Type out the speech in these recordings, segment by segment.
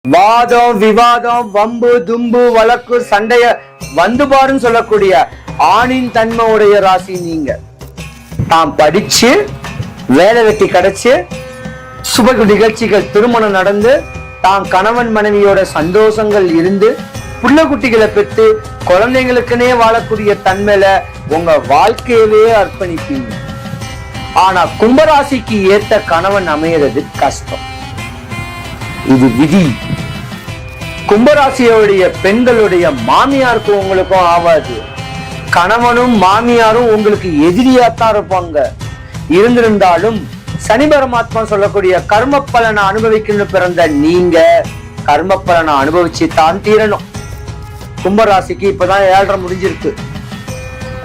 வாதம் விவாதம் வம்பு தும்பு வழக்கு சண்டைய வந்து பாருன்னு சொல்லக்கூடிய ஆணின் தன்மை உடைய ராசி நீங்க. தான் படிச்சு வேலை வெட்டி கிடைச்சு சுப நிகழ்ச்சிகள் திருமணம் நடந்து தான் கணவன் மனைவியோட சந்தோஷங்கள் இருந்து புள்ள குட்டிகளை பெற்று குழந்தைங்களுக்குனே வாழக்கூடிய தன்மையில உங்க வாழ்க்கையவே அர்ப்பணிப்பீங்க. ஆனா கும்பராசிக்கு ஏத்த கணவன் அமையறது கஷ்டம். இது விதி. கும்பராசியோடைய பெண்களுடைய மாமியாருக்கும் உங்களுக்கும் ஆவாது. கணவனும் மாமியாரும் உங்களுக்கு எதிரியாத்தான் இருப்பாங்க. இருந்திருந்தாலும் சனி பரமாத்மா சொல்லக்கூடிய கர்ம பலனை அனுபவிக்கணும்னு பிறந்த நீங்க கர்ம பலனை அனுபவிச்சு தான் தீரணும். கும்பராசிக்கு இப்பதான் 7.5 முடிஞ்சிருக்கு.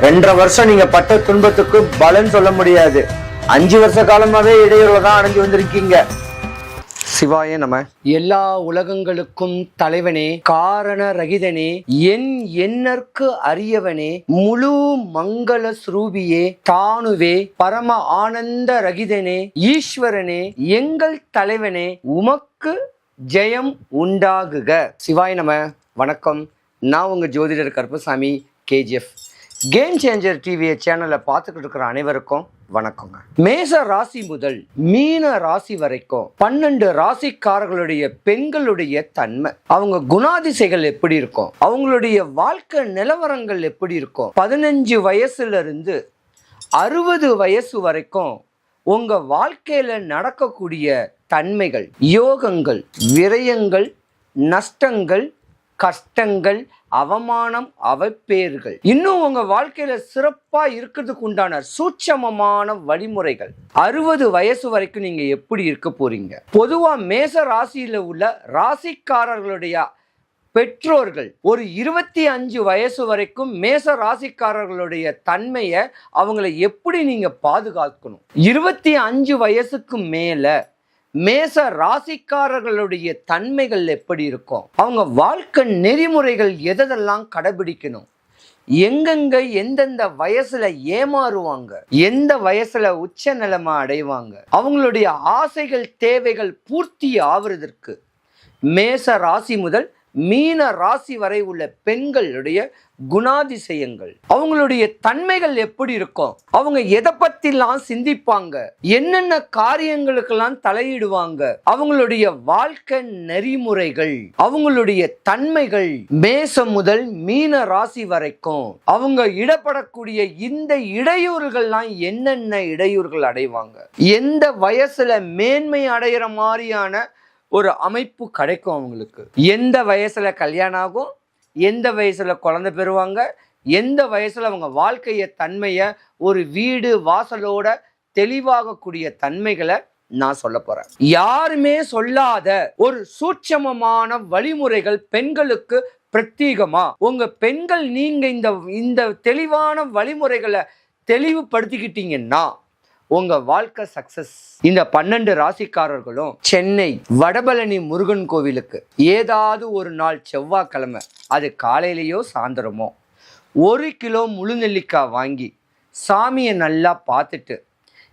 2.5 வருஷம் நீங்க பட்ட துன்பத்துக்கு பலன் சொல்ல முடியாது. 5 வருஷ காலமாவே இடையூறுல தான் அடைஞ்சு வந்திருக்கீங்க. சிவாய நம. எல்லா உலகங்களுக்கும் தலைவனே, காரண ரகிதனே, என் எண்ணற்கு அரியவனே, முழு மங்கள ஸ்ரூபியே, தானுவே, பரம ஆனந்த ரகிதனே, ஈஸ்வரனே, எங்கள் தலைவனே, உமக்கு ஜெயம் உண்டாகுக. சிவாய நம. வணக்கம். நான் உங்க ஜோதிடர் Karuppasamy, KGF. Game changer TV சேனலை பார்த்துக்கிட்டு இருக்கிற அனைவருக்கும் வணக்கங்க. மேச ராசி முதல் மீன ராசி வரைக்கும் 12 ராசிக்காரர்களுடைய பெண்களுடைய தன்மை, அவங்க குணாதிசைகள் எப்படி இருக்கும், அவங்களுடைய வாழ்க்கை நிலவரங்கள் எப்படி இருக்கும், 15 வயசுல இருந்து 60 வயசு வரைக்கும் உங்க வாழ்க்கையில நடக்கக்கூடிய தன்மைகள், யோகங்கள், விரயங்கள், நஷ்டங்கள், கஷ்டங்கள், அவமானம், அவப்பேறுகள், இன்னும் உங்க வாழ்க்கையில சிறப்பா இருக்கிறதுக்கு உண்டான சூட்சமமான வழிமுறைகள். 60 வயசு வரைக்கும் நீங்க எப்படி இருக்க போறீங்க? பொதுவா மேச ராசியில உள்ள ராசிக்காரர்களுடைய பெற்றோர்கள் ஒரு 25 வயசு வரைக்கும் மேச ராசிக்காரர்களுடைய தன்மையை அவங்களை எப்படி நீங்க பாதுகாக்கணும்? 25 வயசுக்கு மேல மேச ராசிக்காரர்களுடைய தன்மைகள் எப்படி இருக்கும்? அவங்க வாழ்க்கை நெறிமுறைகள் எதெல்லாம் கடைபிடிக்கணும்? எங்கெங்க எந்தெந்த வயசுல ஏமாறுவாங்க, எந்த வயசுல உச்ச நிலைமை அடைவாங்க, அவங்களுடைய ஆசைகள் தேவைகள் பூர்த்தி ஆவதற்கு மேச ராசி முதல் மீன ராசி வரை உள்ள பெண்களுடைய குணாதிசயங்கள், அவங்களுடைய தன்மைகள் எப்படி இருக்கும், அவங்க எதை பத்திலாம் சிந்திப்பாங்க, என்னென்ன காரியங்களுக்கெல்லாம் தலையிடுவாங்க, அவங்களுடைய வாழ்க்கை நெறிமுறைகள், அவங்களுடைய தன்மைகள், மேசம் முதல் மீன ராசி வரைக்கும் அவங்க இடப்படக்கூடிய இந்த இடையூறுகள்லாம் என்னென்ன இடையூறுகள் அடைவாங்க, எந்த வயசுல மேன்மை அடைகிற மாதிரியான ஒரு அமைப்பு கிடைக்கும் அவங்களுக்கு, எந்த வயசுல கல்யாணம் ஆகும், எந்த வயசுல குழந்தை பெறுவாங்க, எந்த வயசுல அவங்க வாழ்க்கைய தன்மைய ஒரு வீடு வாசலோட தெளிவாகக்கூடிய தன்மைகளை நான் சொல்ல போறேன். யாருமே சொல்லாத ஒரு சூட்சமமான வழிமுறைகள் பெண்களுக்கு பிரத்யேகமா உங்க பெண்கள் நீங்க இந்த தெளிவான வழிமுறைகளை தெளிவுபடுத்திக்கிட்டீங்கன்னா உங்க வாழ்க்கை சக்சஸ். இந்த 12 ராசிக்காரர்களும் சென்னை வடபழனி முருகன் கோவிலுக்கு ஏதாவது ஒரு நாள் செவ்வாய்க்கிழமை, அது காலையிலேயோ சாயந்தரமோ, 1 கிலோ முழு நெல்லிக்காய் வாங்கி சாமியை நல்லா பார்த்துட்டு,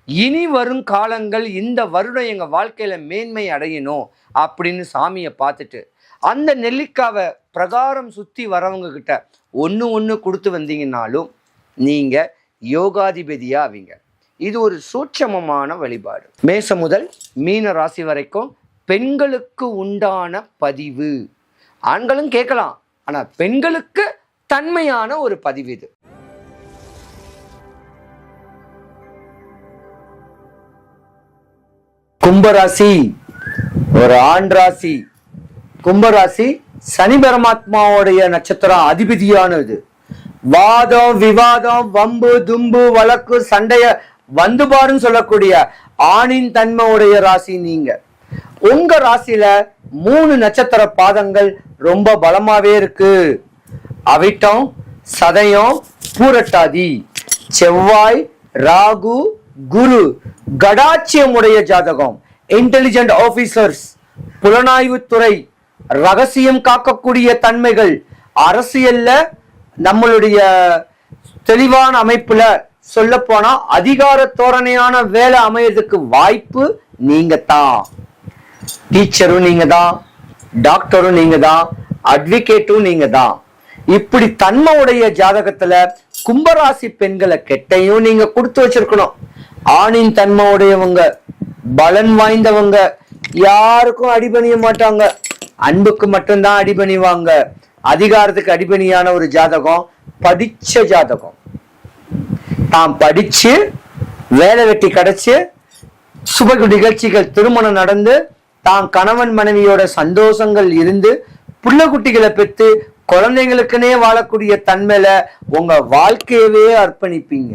இனி வரும் காலங்கள் இந்த வருடம் எங்க வாழ்க்கையில மேன்மை அடையணும் அப்படின்னு சாமியை பார்த்துட்டு அந்த நெல்லிக்காவை பிரகாரம் சுத்தி வரவங்க கிட்ட ஒன்று கொடுத்து வந்தீங்கன்னாலும் நீங்க யோகாதிபதியா ஆவீங்க. இது ஒரு சூட்சமமான வழிபாடு. மேசம் முதல் மீன ராசி வரைக்கும் பெண்களுக்கு உண்டான பதிவு. ஆண்களும் கேட்கலாம், ஆனா பெண்களுக்கு தன்மையான ஒரு பதிவு இது. கும்பராசி ஒரு ஆண் ராசி. கும்பராசி சனி பரமாத்மாவுடைய நட்சத்திரம் அதிபதியானது. வாதம் விவாதம் வம்பு தும்பு வழக்கு சண்டைய வந்து பாருன்னு சொல்லக்கூடிய ஆணின் தன்மை உடைய ராசி நீங்க. உங்க ராசியில 3 நட்சத்திர பாதங்கள் ரொம்ப பலமாவே இருக்கு. அவிட்டம், சதயம், பூரட்டாதி. செவ்வாய், ராகு, குரு கடாட்சியம் உடைய ஜாதகம். இன்டெலிஜென்ட் ஆபீசர்ஸ், புலனாய்வுத்துறை, ரகசியம் காக்கக்கூடிய தன்மைகள், அரசியல்ல நம்மளுடைய தெளிவான அமைப்புல சொல்ல போனா அதிகார தோரணையான வேலை அமையறதுக்கு வாய்ப்பு நீங்க தான். டீச்சரும் நீங்க தான், டாக்டரும் நீங்க தான், அட்வொகேட்டும் நீங்க தான். இப்படி தன்மையுடைய ஜாதகத்துல கும்பராசி பெண்களை கெட்டையும் நீங்க கொடுத்து வச்சிருக்கணும். ஆணின் தன்மை உடையவங்க, பலன் வாய்ந்தவங்க, யாருக்கும் அடிபணிய மாட்டாங்க, அன்புக்கு மட்டும்தான் அடிபணிவாங்க. அதிகாரத்துக்கு அடிபணியான ஒரு ஜாதகம் படிச்ச ஜாதகம். தான் படிச்சு வேலை வெட்டி கிடைச்சு சுப நிகழ்ச்சிகள் திருமணம் நடந்து தான் கணவன் மனைவியோட சந்தோஷங்கள் இருந்து புள்ள குட்டிகளை பெற்று குழந்தைங்களுக்குனே வாழக்கூடிய தன்மையில உங்க வாழ்க்கையவே அர்ப்பணிப்பீங்க.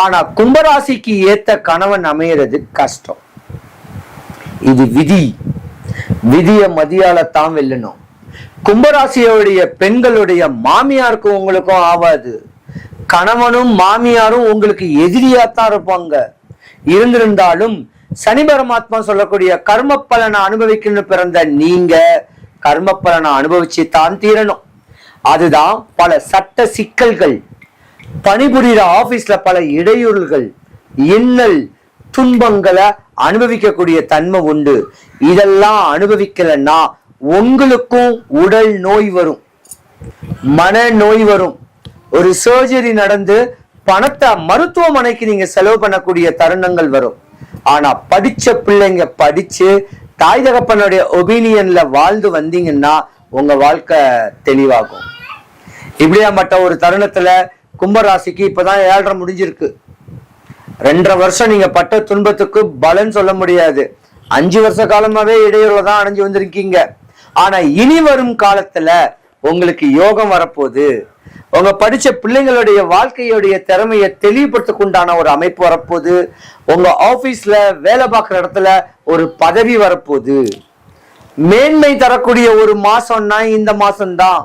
ஆனா கும்பராசிக்கு ஏத்த கணவன் அமையறது கஷ்டம். இது விதி. விதிய மதியாலத்தான் வெல்லணும். கும்பராசியோடைய பெண்களுடைய மாமியாருக்கும் உங்களுக்கும் ஆவாது. கணவனும் மாமியாரும் உங்களுக்கு எதிரியாத்தான் இருப்பாங்க. இருந்திருந்தாலும் சனி பரமாத்மா சொல்லக்கூடிய கர்ம பலனை அனுபவிக்கணும்னு பிறந்த நீங்க கர்ம பலனை அனுபவிச்சு தான் தீரணும். அதுதான் பல சட்ட சிக்கல்கள், பணிபுரிகிற ஆபீஸ்ல பல இடையூறுகள், இன்னல் துன்பங்களை அனுபவிக்கக்கூடிய தன்மை உண்டு. இதெல்லாம் அனுபவிக்கலன்னா உங்களுக்கும் உடல் நோய் வரும், மன நோய் வரும். ஒரு சர்ஜரி நடந்து பணத்தை மருத்துவமனைக்கு நீங்க செலவு பண்ணக்கூடிய தருணங்கள் வரும். ஆனா படிச்ச பிள்ளைங்க படிச்சு தாய் தகப்பனுடைய ஒபீனியன்ல வாழ்ந்து வந்தீங்கன்னா உங்க வாழ்க்கை தெளிவாகும். இப்படியாப்பட்ட ஒரு தருணத்துல கும்பராசிக்கு இப்பதான் 7.5 முடிஞ்சிருக்கு. 2.5 வருஷம் நீங்க பட்ட துன்பத்துக்கு பலன் சொல்ல முடியாது. 5 வருஷ காலமாவே இடையூறுல தான் அடைஞ்சு வந்திருக்கீங்க. ஆனா இனி வரும் காலத்துல உங்களுக்கு யோகம் வரப்போகுது. உங்க படிச்ச பிள்ளைங்களுடைய வாழ்க்கையுடைய திறமையை தெளிவுபடுத்தக்குண்டான ஒரு அமைப்பு வரப்போகுது. உங்க ஆபீஸ்ல வேலை பார்க்குற இடத்துல ஒரு பதவி வரப்போகுது. மேன்மை தரக்கூடிய ஒரு மாசம்னா இந்த மாசம்தான்.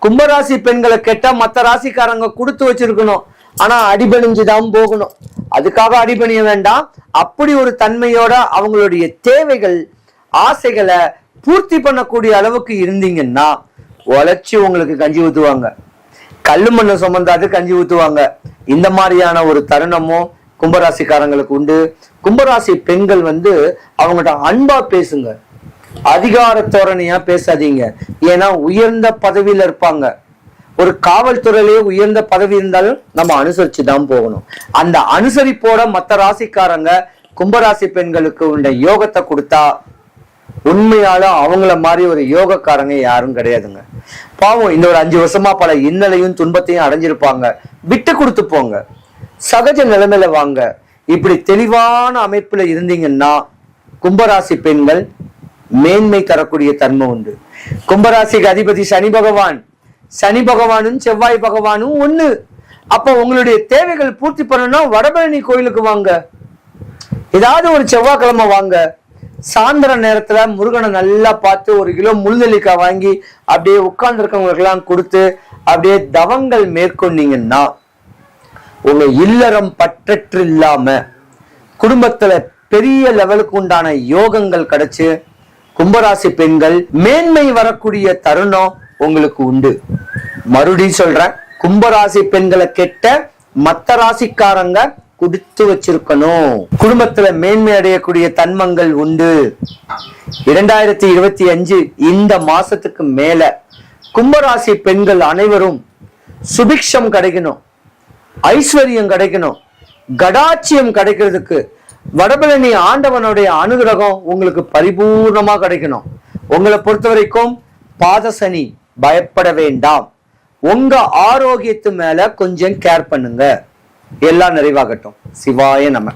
கும்பராசி பெண்களை கேட்டா மற்ற ராசிக்காரங்க கொடுத்து வச்சிருக்கணும், ஆனா அடிபணிஞ்சுதான் போகணும். அதுக்காக அடிபணிய வேண்டாம். அப்படி ஒரு தன்மையோட அவங்களுடைய தேவைகள் ஆசைகளை பூர்த்தி பண்ணக்கூடிய அளவுக்கு இருந்தீங்கன்னா உழைச்சி உங்களுக்கு கஞ்சி ஊத்துவாங்க, கல்லு மண்ணு சுமந்தாது கஞ்சி ஊத்துவாங்க. இந்த மாதிரியான ஒரு தருணமும் கும்பராசிக்காரங்களுக்கு உண்டு. கும்பராசி பெண்கள் அவங்கள்ட்ட அன்பா பேசுங்க, அதிகார தோரணையா பேசாதீங்க. ஏன்னா உயர்ந்த பதவியில இருப்பாங்க. ஒரு காவல்துறையிலேயே உயர்ந்த பதவி இருந்தாலும் நம்ம அனுசரிச்சுதான் போகணும். அந்த அனுசரிப்போட மற்ற ராசிக்காரங்க கும்பராசி பெண்களுக்கு உண்ட யோகத்தை கொடுத்தா உண்மையால அவங்கள மாதிரி ஒரு யோகக்காரங்க யாரும் கிடையாதுங்க. பாவம் இந்த ஒரு 5 வருஷமா பல இன்னலையும் துன்பத்தையும் அடைஞ்சிருப்பாங்க. விட்டு கொடுத்து போங்க, சகஜ நிலைமையில வாங்க. இப்படி தெளிவான அமைப்புல இருந்தீங்கன்னா கும்பராசி பெண்கள் மேன்மை தரக்கூடிய தன்மை உண்டு. கும்பராசிக்கு அதிபதி சனி பகவான். சனி பகவானும் செவ்வாய் பகவானும் ஒண்ணு. அப்ப உங்களுடைய தேவைகள் பூர்த்தி பண்ணணும்னா வடபழனி கோயிலுக்கு வாங்க. ஏதாவது ஒரு செவ்வாய்க்கிழமை வாங்க. சாயந்தர நேரத்துல முருகனை நல்லா பார்த்து 1 கிலோ முள்நெல்லிக்காய் வாங்கி அப்படியே உட்கார்ந்து இருக்கவங்களுக்கு எல்லாம் கொடுத்து அப்படியே தவங்கள் மேற்கொண்டீங்கன்னா உங்க இல்லறம் பற்றற்று இல்லாம குடும்பத்துல பெரிய லெவலுக்கு உண்டான யோகங்கள் கிடைச்சு கும்பராசி பெண்கள் மேன்மை வரக்கூடிய தருணம் உங்களுக்கு உண்டு. மறுபடியும் சொல்றேன், கும்பராசி பெண்களை கெட்ட மத்த ராசிக்காரங்க கொடுத்து வச்சிருக்கணும். குடும்பத்துல மேன்மை அடையக்கூடிய தன்மங்கள் உண்டு. 2025 இந்த மாசத்துக்கு மேல கும்பராசி பெண்கள் அனைவரும் சுபிக்ஷம் கிடைக்கணும், ஐஸ்வர்யம் கிடைக்கணும், கடாட்சியம் கிடைக்கிறதுக்கு வடபழனி ஆண்டவனுடைய அனுகிரகம் உங்களுக்கு பரிபூர்ணமா கிடைக்கணும். உங்களை பொறுத்த வரைக்கும் பாதசனி பயப்பட வேண்டாம். உங்க ஆரோக்கியத்து மேல கொஞ்சம் கேர் பண்ணுங்க. எல்லாம் நிறைவாகட்டும். சிவாய நம.